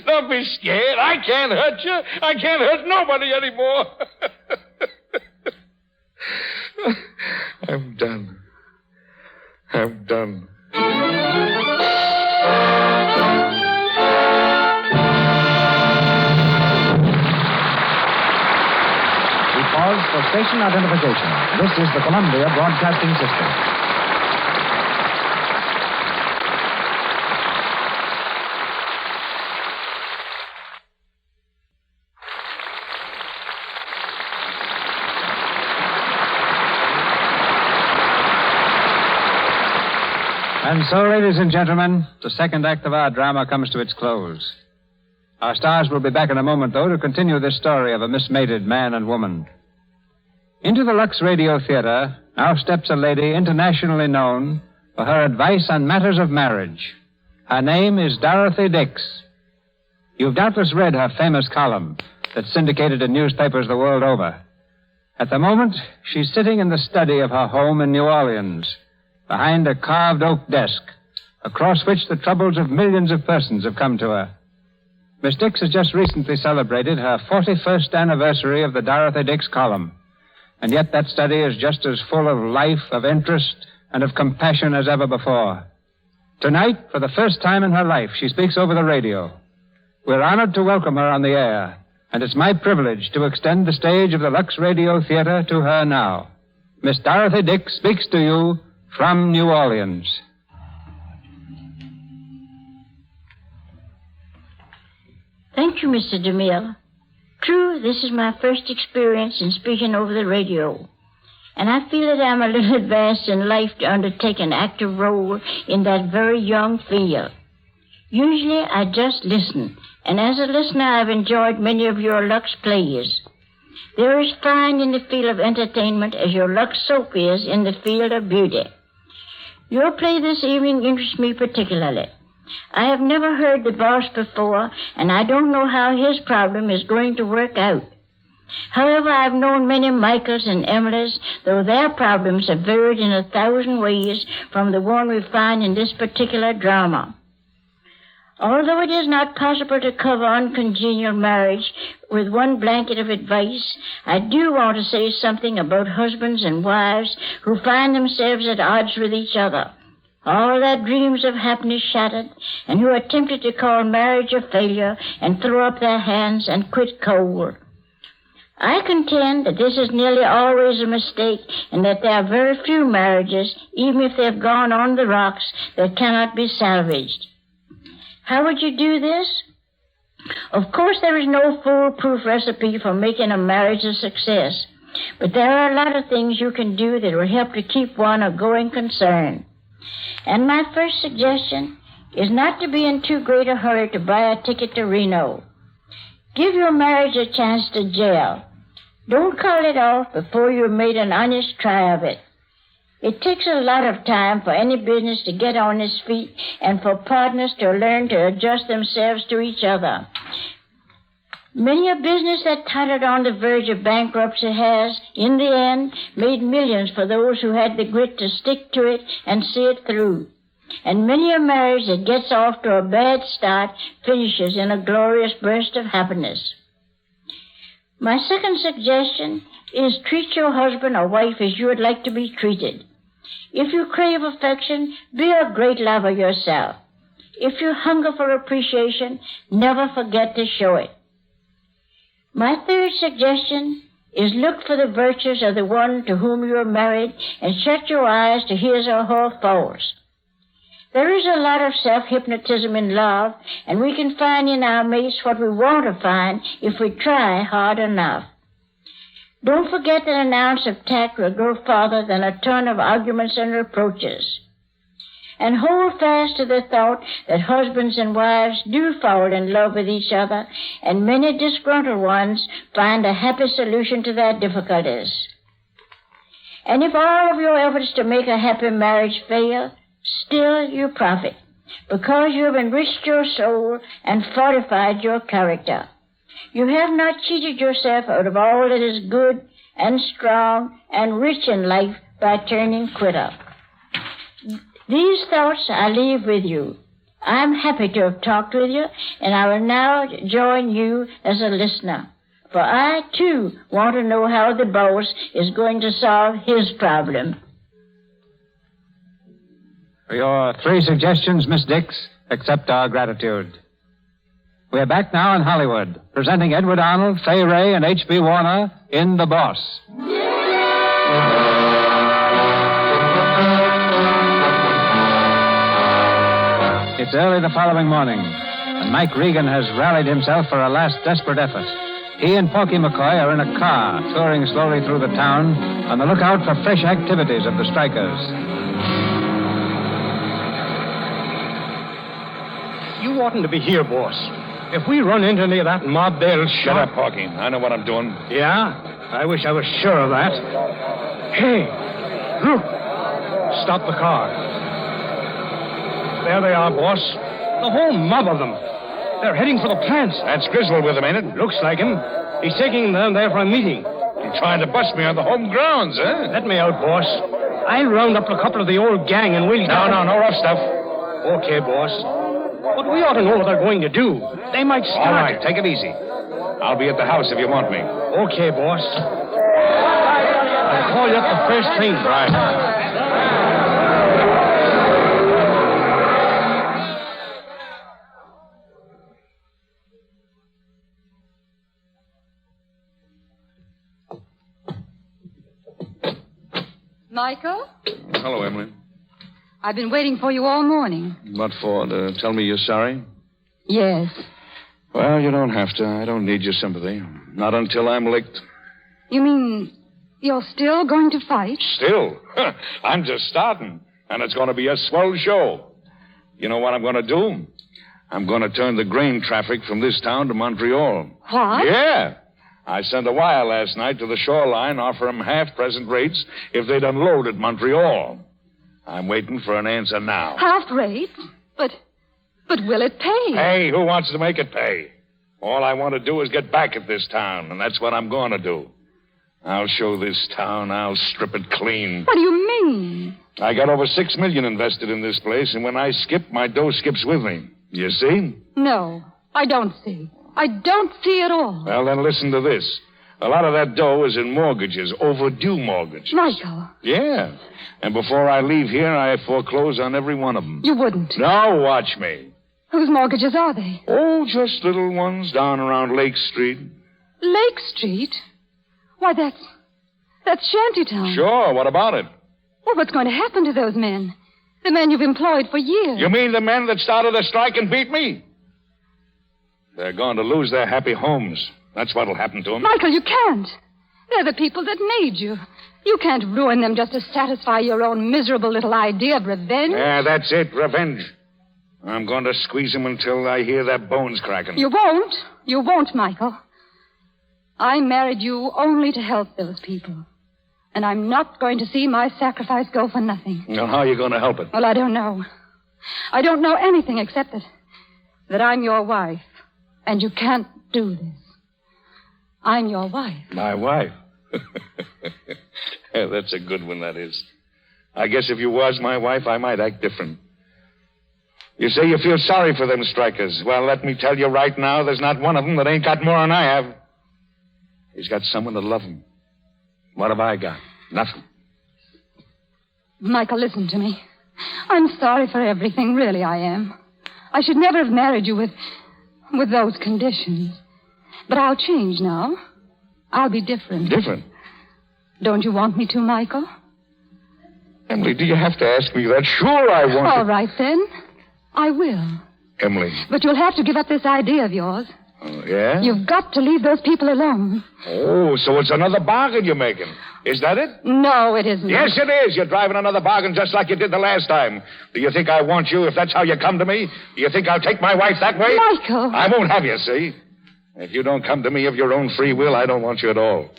Don't be scared. I can't hurt you. I can't hurt nobody anymore. I'm done. I'm done. We pause for station identification. This is the Columbia Broadcasting System. And so, ladies and gentlemen, the second act of our drama comes to its close. Our stars will be back in a moment, though, to continue this story of a mismated man and woman. Into the Lux Radio Theater now steps a lady internationally known for her advice on matters of marriage. Her name is Dorothy Dix. You've doubtless read her famous column that's syndicated in newspapers the world over. At the moment, she's sitting in the study of her home in New Orleans, behind a carved oak desk, across which the troubles of millions of persons have come to her. Miss Dix has just recently celebrated her 41st anniversary of the Dorothy Dix column, and yet that study is just as full of life, of interest, and of compassion as ever before. Tonight, for the first time in her life, she speaks over the radio. We're honored to welcome her on the air, and it's my privilege to extend the stage of the Lux Radio Theater to her now. Miss Dorothy Dix speaks to you from New Orleans. Thank you, Mr. DeMille. True, this is my first experience in speaking over the radio, and I feel that I'm a little advanced in life to undertake an active role in that very young field. Usually, I just listen, and as a listener, I've enjoyed many of your Lux plays. They're as fine in the field of entertainment as your Lux soap is in the field of beauty. Your play this evening interests me particularly. I have never heard the boss before, and I don't know how his problem is going to work out. However, I've known many Michaels and Emilys, though their problems have varied in 1,000 ways from the one we find in this particular drama. Although it is not possible to cover uncongenial marriage with one blanket of advice, I do want to say something about husbands and wives who find themselves at odds with each other. All their dreams of happiness shattered, and who are tempted to call marriage a failure and throw up their hands and quit cold. I contend that this is nearly always a mistake, and that there are very few marriages, even if they've gone on the rocks, that cannot be salvaged. How would you do this? Of course, there is no foolproof recipe for making a marriage a success, but there are a lot of things you can do that will help to keep one a going concern. And my first suggestion is not to be in too great a hurry to buy a ticket to Reno. Give your marriage a chance to jail. Don't call it off before you've made an honest try of it. It takes a lot of time for any business to get on its feet and for partners to learn to adjust themselves to each other. Many a business that tottered on the verge of bankruptcy has, in the end, made millions for those who had the grit to stick to it and see it through. And many a marriage that gets off to a bad start finishes in a glorious burst of happiness. My second suggestion is treat your husband or wife as you would like to be treated. If you crave affection, be a great lover yourself. If you hunger for appreciation, never forget to show it. My third suggestion is look for the virtues of the one to whom you are married and shut your eyes to his or her faults. There is a lot of self-hypnotism in love, and we can find in our mates what we want to find if we try hard enough. Don't forget that an ounce of tact will go farther than a ton of arguments and reproaches. And hold fast to the thought that husbands and wives do fall in love with each other, and many disgruntled ones find a happy solution to their difficulties. And if all of your efforts to make a happy marriage fail, still you profit, because you have enriched your soul and fortified your character. You have not cheated yourself out of all that is good and strong and rich in life by turning quitter. These thoughts I leave with you. I'm happy to have talked with you, and I will now join you as a listener. For I, too, want to know how the boss is going to solve his problem. For your 3 suggestions, Miss Dix, accept our gratitude. We're back now in Hollywood, presenting Edward Arnold, Fay Ray, and H.B. Warner in The Boss. It's early the following morning, and Mike Regan has rallied himself for a last desperate effort. He and Porky McCoy are in a car, touring slowly through the town, on the lookout for fresh activities of the strikers. You oughtn't to be here, boss. If we run into any of that mob, they'll Shut up, Porky. I know what I'm doing. Yeah? I wish I was sure of that. Hey, look. Stop the car. There they are, boss. The whole mob of them. They're heading for the plants. That's Griswold with him, ain't it? Looks like him. He's taking them there for a meeting. You're trying to bust me on the home grounds, huh? Let me out, boss. I'll round up a couple of the old gang and we'll... No rough stuff. Okay, boss. But we ought to know what they're going to do. They might start... All right, take it easy. I'll be at the house if you want me. Okay, boss. I'll call you up the first thing. Right. Michael? Hello, Emily. I've been waiting for you all morning. What for? To tell me you're sorry? Yes. Well, you don't have to. I don't need your sympathy. Not until I'm licked. You mean you're still going to fight? Still? I'm just starting. And it's going to be a swell show. You know what I'm going to do? I'm going to turn the grain traffic from this town to Montreal. What? Yeah. I sent a wire last night to the shoreline, offer them half-present rates if they'd unload at Montreal. I'm waiting for an answer now. Half rate? But will it pay? Hey, who wants to make it pay? All I want to do is get back at this town, and that's what I'm going to do. I'll show this town. I'll strip it clean. What do you mean? I got over $6 million invested in this place, and when I skip, my dough skips with me. You see? No, I don't see. I don't see at all. Well, then listen to this. A lot of that dough is in mortgages, overdue mortgages. Michael. Yeah. And before I leave here, I foreclose on every one of them. You wouldn't. No, watch me. Whose mortgages are they? Oh, just little ones down around Lake Street. Lake Street? Why, that's Shantytown. Sure, what about it? Well, what's going to happen to those men? The men you've employed for years. You mean the men that started the strike and beat me? They're going to lose their happy homes. That's what'll happen to them. Michael, you can't. They're the people that made you. You can't ruin them just to satisfy your own miserable little idea of revenge. Yeah, that's it, revenge. I'm going to squeeze them until I hear their bones cracking. You won't. You won't, Michael. I married you only to help those people. And I'm not going to see my sacrifice go for nothing. Now, how are you going to help it? Well, I don't know. I don't know anything except that I'm your wife. And you can't do this. I'm your wife. My wife? Yeah, that's a good one, that is. I guess if you was my wife, I might act different. You say you feel sorry for them strikers. Well, let me tell you right now, there's not one of them that ain't got more than I have. He's got someone to love him. What have I got? Nothing. Michael, listen to me. I'm sorry for everything, really I am. I should never have married you with those conditions. But I'll change now. I'll be different. Different? Don't you want me to, Michael? Emily, do you have to ask me that? Sure, I want All right, then. I will. Emily. But you'll have to give up this idea of yours. Oh, yeah? You've got to leave those people alone. Oh, so it's another bargain you're making. Is that it? No, it isn't. Yes, it is. You're driving another bargain just like you did the last time. Do you think I want you if that's how you come to me? Do you think I'll take my wife that way? Michael. I won't have you, see? If you don't come to me of your own free will, I don't want you at all.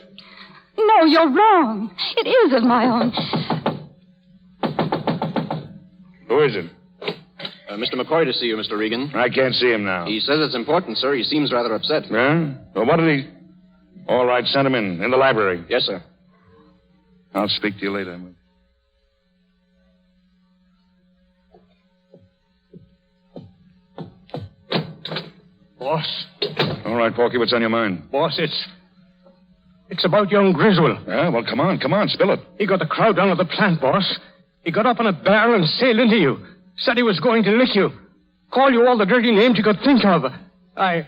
No, you're wrong. It is of my own. Who is it? Mr. McCoy to see you, Mr. Regan. I can't see him now. He says it's important, sir. He seems rather upset. Yeah? Well, what did he... All right, send him in the library. Yes, sir. I'll speak to you later. Boss. All right, Porky, what's on your mind? Boss, it's about young Griswold. Yeah, well, come on, spill it. He got the crowd down at the plant, boss. He got up on a barrel and sailed into you. Said he was going to lick you. Call you all the dirty names you could think of. I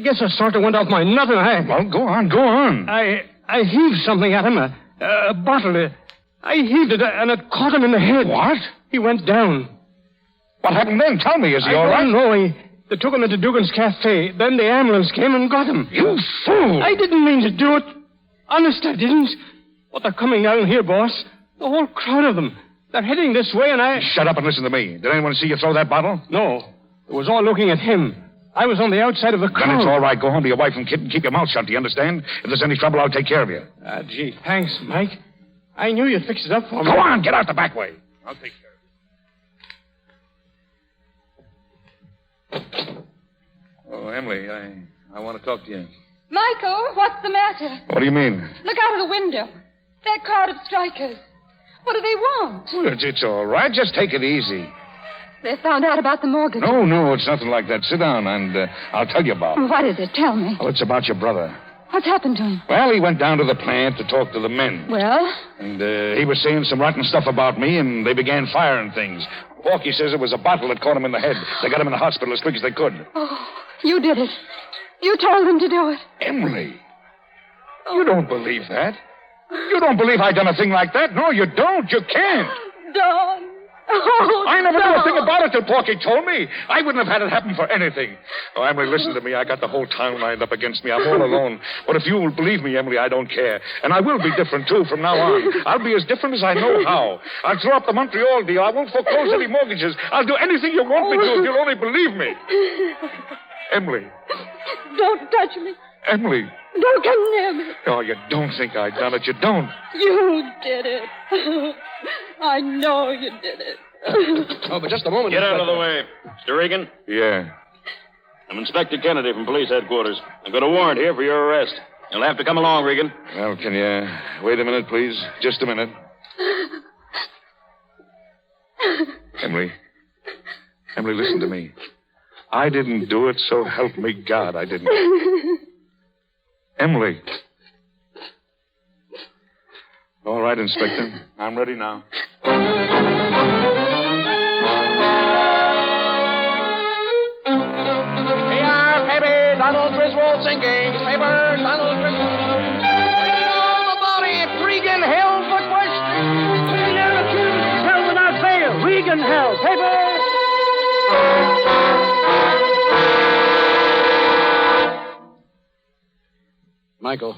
guess I sort of went off my nut and Well, go on. I heaved something at him, a bottle. I heaved it and it caught him in the head. What? He went down. What happened then? Tell me, is he all right? I don't know. They took him into Dugan's Cafe. Then the ambulance came and got him. You fool! I didn't mean to do it. Honest, I didn't. But they're coming down here, boss. The whole crowd of them. They're heading this way, and I... Shut up and listen to me. Did anyone see you throw that bottle? No. It was all looking at him. I was on the outside of the car. Then it's all right. Go home to your wife and kid and keep your mouth shut, do you understand? If there's any trouble, I'll take care of you. Gee, thanks, Mike. I knew you'd fix it up for me. Go on, get out the back way. I'll take care of you. Oh, Emily, I want to talk to you. Michael, what's the matter? What do you mean? Look out of the window. That crowd of strikers. What do they want? Well, it's all right. Just take it easy. They found out about the mortgage. No, it's nothing like that. Sit down, and I'll tell you about it. What is it? Tell me. Well, it's about your brother. What's happened to him? Well, he went down to the plant to talk to the men. Well? And he was saying some rotten stuff about me, and they began firing things. Porky says it was a bottle that caught him in the head. They got him in the hospital as quick as they could. Oh, you did it. You told them to do it. Emily, you don't believe that. You don't believe I done a thing like that? No, you don't. You can't. Don. Oh, I never Don. knew a thing about it till Porky told me. I wouldn't have had it happen for anything. Oh, Emily, listen to me. I got the whole town lined up against me. I'm all alone. But if you will believe me, Emily, I don't care. And I will be different, too, from now on. I'll be as different as I know how. I'll throw up the Montreal deal. I won't foreclose any mortgages. I'll do anything you want me to if you'll only believe me. Emily. Don't touch me. Emily. Don't come near me. Oh, you don't think I done it. You don't. You did it. I know you did it. Oh, but just a moment. Get out of the way. Mr. Regan? Yeah. I'm Inspector Kennedy from Police Headquarters. I've got a warrant here for your arrest. You'll have to come along, Regan. Well, can you wait a minute, please? Just a minute. Emily. Emily, listen to me. I didn't do it, so help me God, I didn't. Emily. All right, Inspector. I'm ready now. Donald Griswold sinking. Paper, Donald Griswold. The body, Regan held for question. Prisoner accused held without bail. Regan held. Paper. Michael,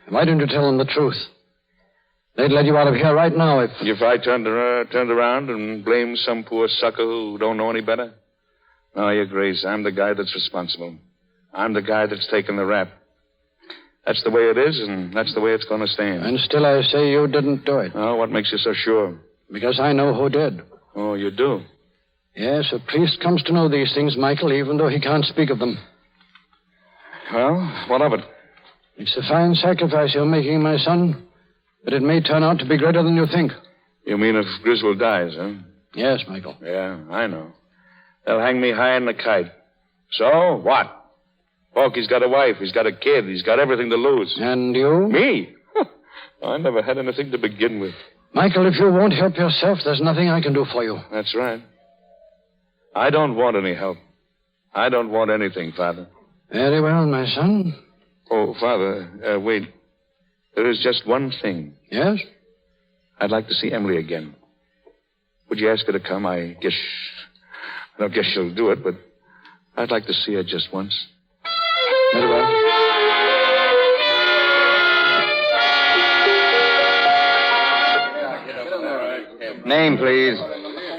why didn't you tell them the truth? They'd let you out of here right now if... If I turned around and blamed some poor sucker who don't know any better? No, Your Grace, I'm the guy that's responsible. I'm the guy that's taking the rap. That's the way it is, and that's the way it's going to stand. And still I say you didn't do it. Oh, what makes you so sure? Because I know who did. Oh, you do? Yes, a priest comes to know these things, Michael, even though he can't speak of them. Well, what of it? It's a fine sacrifice you're making, my son, but it may turn out to be greater than you think. You mean if Griswold dies, huh? Yes, Michael. Yeah, I know. They'll hang me high in the kite. So, what? Porky's got a wife, he's got a kid, he's got everything to lose. And you? Me? I never had anything to begin with. Michael, if you won't help yourself, there's nothing I can do for you. That's right. I don't want any help. I don't want anything, Father. Very well, my son. Oh, Father, wait. There is just one thing. Yes? I'd like to see Emily again. Would you ask her to come? I don't guess she'll do it, but I'd like to see her just once. Very well. Name, please.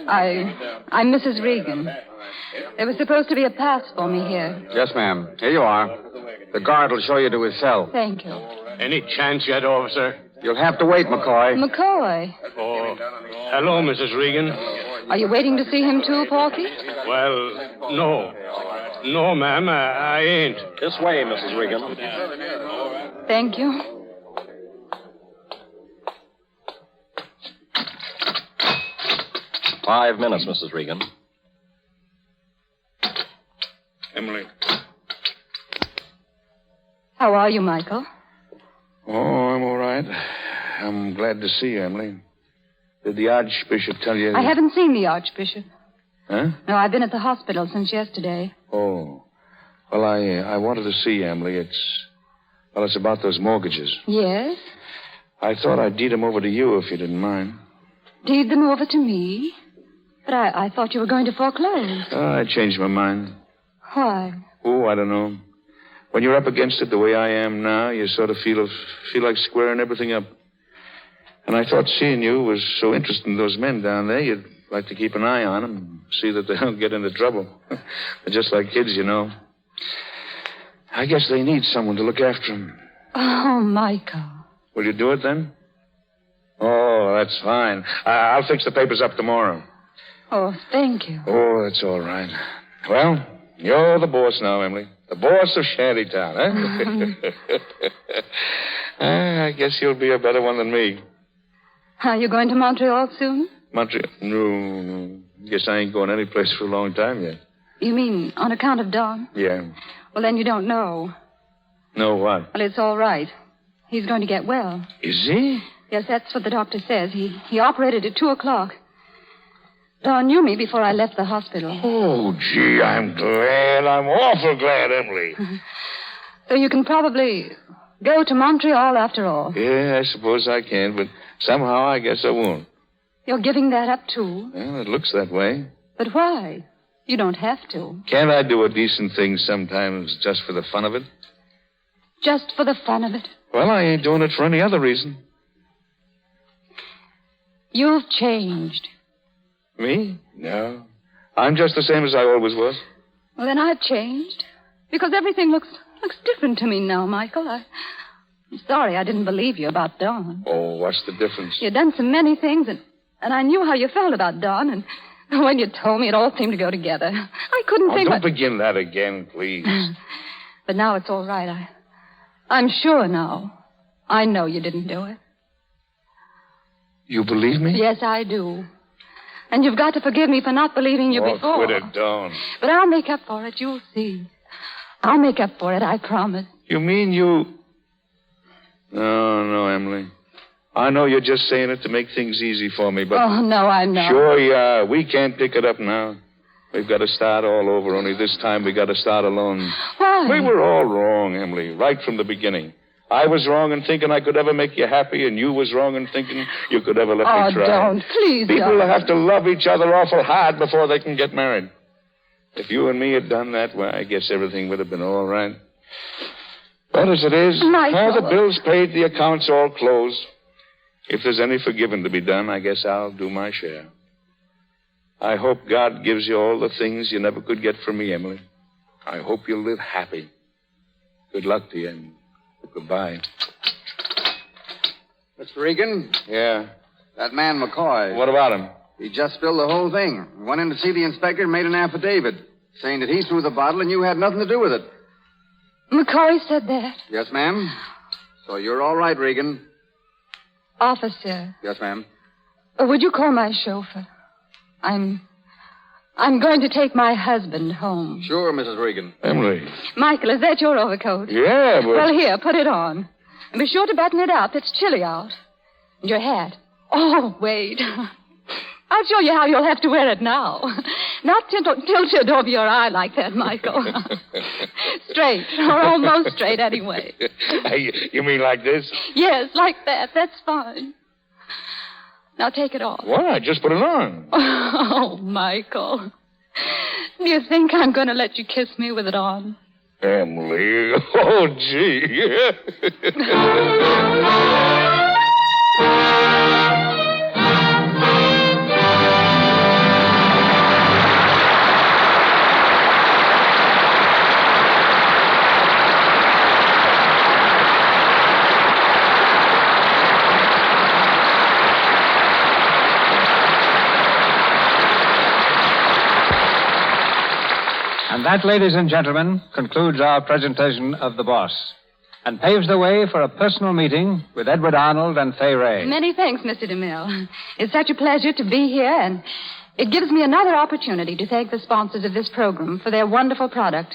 I'm Mrs. Regan. There was supposed to be a pass for me here. Yes, ma'am. Here you are. The guard will show you to his cell. Thank you. Any chance yet, officer? You'll have to wait, McCoy. McCoy. Oh, hello, Mrs. Regan. Are you waiting to see him too, Porky? Well, no. No, ma'am, I ain't. This way, Mrs. Regan. Thank you. Five minutes, Mrs. Regan. Emily. How are you, Michael? Oh, I'm all right. I'm glad to see you, Emily. Did the Archbishop tell you... I haven't seen the Archbishop. Huh? No, I've been at the hospital since yesterday. Oh. Well, I wanted to see you, Emily. It's about those mortgages. Yes? I thought I'd deed them over to you if you didn't mind. Deed them over to me? But I thought you were going to foreclose. I changed my mind. Why? Oh, I don't know. When you're up against it the way I am now, you sort of feel like squaring everything up. And I thought seeing you was so interesting, those men down there, like to keep an eye on them, see that they don't get into trouble. They're just like kids, you know. I guess they need someone to look after them. Oh, Michael. Will you do it then? Oh, that's fine. I'll fix the papers up tomorrow. Oh, thank you. Oh, that's all right. Well, you're the boss now, Emily. The boss of Shantytown, eh? I guess you'll be a better one than me. Are you going to Montreal soon? Montreal? No. Guess I ain't going any place for a long time yet. You mean on account of Don? Yeah. Well, then you don't know. Know what? Well, it's all right. He's going to get well. Is he? Yes, that's what the doctor says. He operated at 2 o'clock. Don knew me before I left the hospital. Oh, gee, I'm glad. I'm awful glad, Emily. So you can probably go to Montreal after all. Yeah, I suppose I can, but somehow I guess I won't. You're giving that up, too? Well, it looks that way. But why? You don't have to. Can't I do a decent thing sometimes just for the fun of it? Just for the fun of it? Well, I ain't doing it for any other reason. You've changed. Me? No. I'm just the same as I always was. Well, then I've changed. Because everything looks different to me now, Michael. I'm sorry I didn't believe you about Don. Oh, what's the difference? You've done so many things, and I knew how you felt about Don, and when you told me, it all seemed to go together. I couldn't think... Don't begin that again, please. But now it's all right. I'm sure now. I know you didn't do it. You believe me? Yes, I do. And you've got to forgive me for not believing you before. Quit it, don't. But I'll make up for it, you'll see. I'll make up for it, I promise. You mean you... No, Emily. I know you're just saying it to make things easy for me, but... Oh, no, I know. Sure you are. We can't pick it up now. We've got to start all over, only this time we got to start alone. Why? We were all wrong, Emily, right from the beginning. I was wrong in thinking I could ever make you happy, and you was wrong in thinking you could ever let me try. Oh, don't. Please People don't. have to love each other awful hard before they can get married. If you and me had done that, well, I guess everything would have been all right. But as it is, Michael. all the bills paid, the accounts all closed. If there's any forgiving to be done, I guess I'll do my share. I hope God gives you all the things you never could get from me, Emily. I hope you'll live happy. Good luck to you, and goodbye. Mr. Regan? Yeah? That man, McCoy. What about him? He just spilled the whole thing. He went in to see the inspector and made an affidavit, saying that he threw the bottle and you had nothing to do with it. McCoy said that. Yes, ma'am. So you're all right, Regan. Officer. Yes, ma'am. Would you call my chauffeur? I'm going to take my husband home. Sure, Mrs. Regan. Emily. Michael, is that your overcoat? Yeah, but... Well, here, put it on. And be sure to button it up. It's chilly out. And your hat. Oh, wait. I'll show you how you'll have to wear it now. Not tilted over your eye like that, Michael. Straight, or almost straight anyway. You mean like this? Yes, like that. That's fine. Now take it off. What? I just put it on. Oh, Michael. Do you think I'm going to let you kiss me with it on? Emily. Oh, gee. And that, ladies and gentlemen, concludes our presentation of The Boss and paves the way for a personal meeting with Edward Arnold and Fay Ray. Many thanks, Mr. DeMille. It's such a pleasure to be here, and it gives me another opportunity to thank the sponsors of this program for their wonderful product.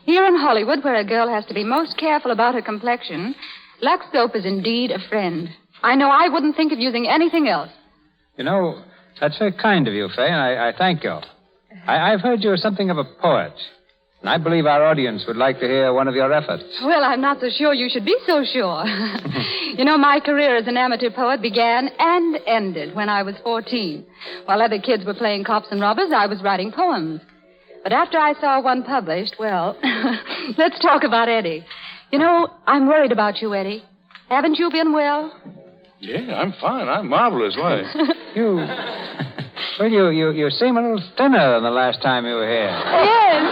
Here in Hollywood, where a girl has to be most careful about her complexion, Lux Soap is indeed a friend. I know I wouldn't think of using anything else. You know, that's very kind of you, Fay, and I thank you. I've heard you're something of a poet, and I believe our audience would like to hear one of your efforts. Well, I'm not so sure you should be so sure. You know, my career as an amateur poet began and ended when I was 14. While other kids were playing cops and robbers, I was writing poems. But after I saw one published, well, let's talk about Eddie. You know, I'm worried about you, Eddie. Haven't you been well? Yeah, I'm fine. I'm marvelous. Why? Well, you seem a little thinner than the last time you were here. Yes.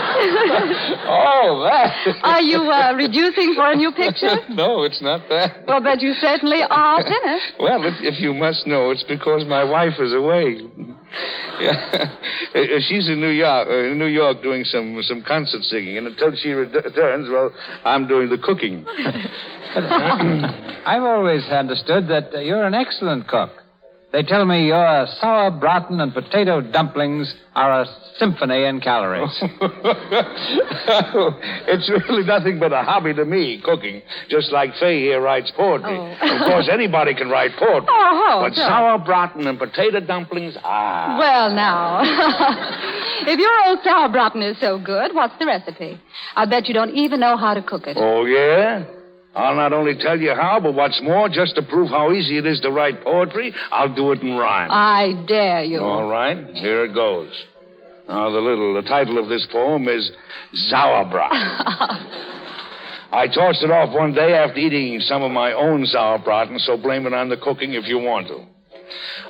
Oh, that. Are you reducing for a new picture? No, it's not that. Well, but you certainly are thinner. Well, if you must know, it's because my wife is away. Yeah. She's in New York doing some concert singing, and until she returns, well, I'm doing the cooking. I've always understood that you're an excellent cook. They tell me your sour braten and potato dumplings are a symphony in calories. It's really nothing but a hobby to me, cooking. Just like Fay here writes poetry. Of course, anybody can write poetry. But sour braten and potato dumplings, Well, now, if your old sour braten is so good, what's the recipe? I bet you don't even know how to cook it. Oh, yeah? I'll not only tell you how, but what's more, just to prove how easy it is to write poetry, I'll do it in rhyme. I dare you. All right, here it goes. Now, the title of this poem is Sauerbraten. I tossed it off one day after eating some of my own sauerbraten, so blame it on the cooking if you want to.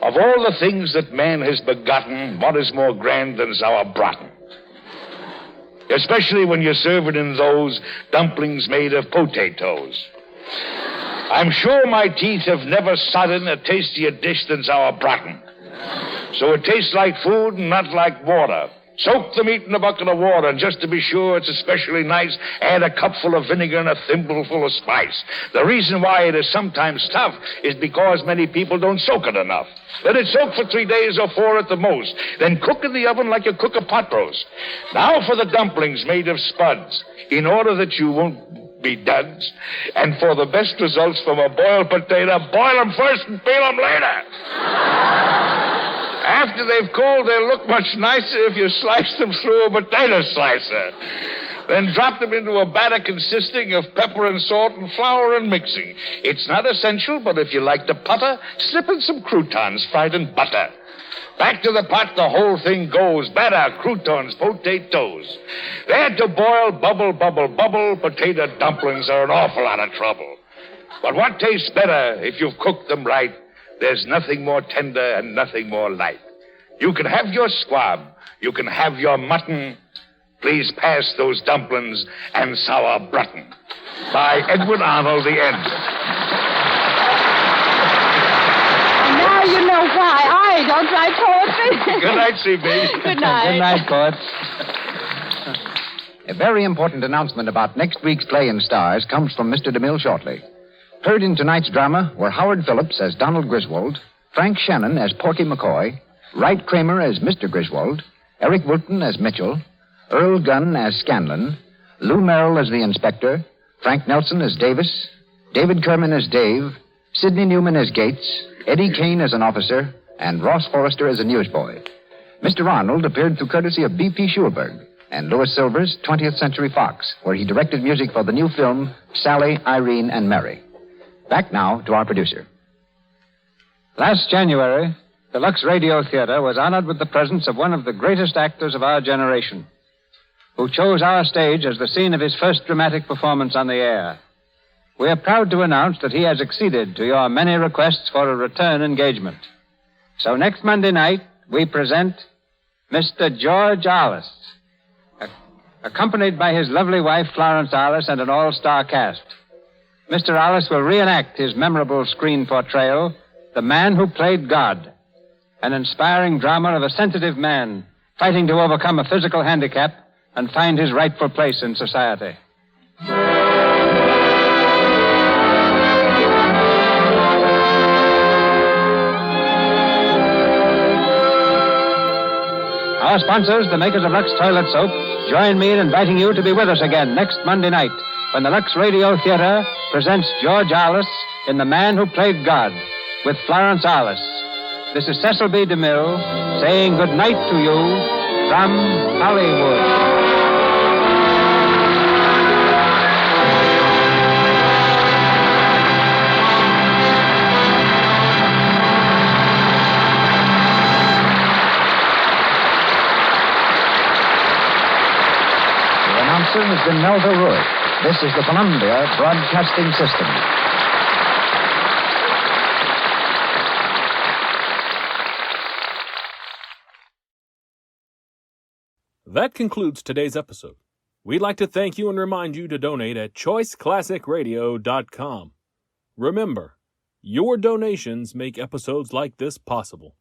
Of all the things that man has begotten, what is more grand than sauerbraten? Especially when you serve it in those dumplings made of potatoes. I'm sure my teeth have never sodden a tastier dish than sauerbraten. So it tastes like food and not like water. Soak the meat in a bucket of water, and just to be sure it's especially nice, add a cupful of vinegar and a thimbleful of spice. The reason why it is sometimes tough is because many people don't soak it enough. Let it soak for 3 days or 4 at the most. Then cook in the oven like you cook a pot roast. Now for the dumplings made of spuds, in order that you won't be duds. And for the best results from a boiled potato, boil them first and peel them later. After they've cooled, they'll look much nicer if you slice them through a potato slicer. Then drop them into a batter consisting of pepper and salt and flour and mixing. It's not essential, but if you like to putter, slip in some croutons fried in butter. Back to the pot, the whole thing goes. Batter, croutons, potatoes. There to boil, bubble, bubble, bubble. Potato dumplings are an awful lot of trouble. But what tastes better if you've cooked them right? There's nothing more tender and nothing more light. You can have your squab. You can have your mutton. Please pass those dumplings and sauerbraten. By Edward Arnold, the end. And now you know why I don't write poetry. Good night, C.B. Good night. Good night, poets. A very important announcement about next week's play in Stars comes from Mr. DeMille shortly. Heard in tonight's drama were Howard Phillips as Donald Griswold, Frank Shannon as Porky McCoy, Wright Kramer as Mr. Griswold, Eric Wilton as Mitchell, Earl Gunn as Scanlon, Lou Merrill as the inspector, Frank Nelson as Davis, David Kerman as Dave, Sidney Newman as Gates, Eddie Kane as an officer, and Ross Forrester as a newsboy. Mr. Arnold appeared through courtesy of B.P. Schulberg and Louis Silver's 20th Century Fox, where he directed music for the new film Sally, Irene, and Mary. Back now to our producer. Last January, the Lux Radio Theater was honored with the presence of one of the greatest actors of our generation, who chose our stage as the scene of his first dramatic performance on the air. We are proud to announce that he has acceded to your many requests for a return engagement. So next Monday night, we present Mr. George Arliss, accompanied by his lovely wife, Florence Arliss, and an all-star cast. Mr. Arliss will reenact his memorable screen portrayal, The Man Who Played God, an inspiring drama of a sensitive man fighting to overcome a physical handicap and find his rightful place in society. Our sponsors, the makers of Lux Toilet Soap, join me in inviting you to be with us again next Monday night when the Lux Radio Theater presents George Arliss in The Man Who Played God with Florence Arliss. This is Cecil B. DeMille saying good night to you from Hollywood. Has been Melville Ruick. This is the Columbia Broadcasting System. That concludes today's episode. We'd like to thank you and remind you to donate at choiceclassicradio.com. Remember, your donations make episodes like this possible.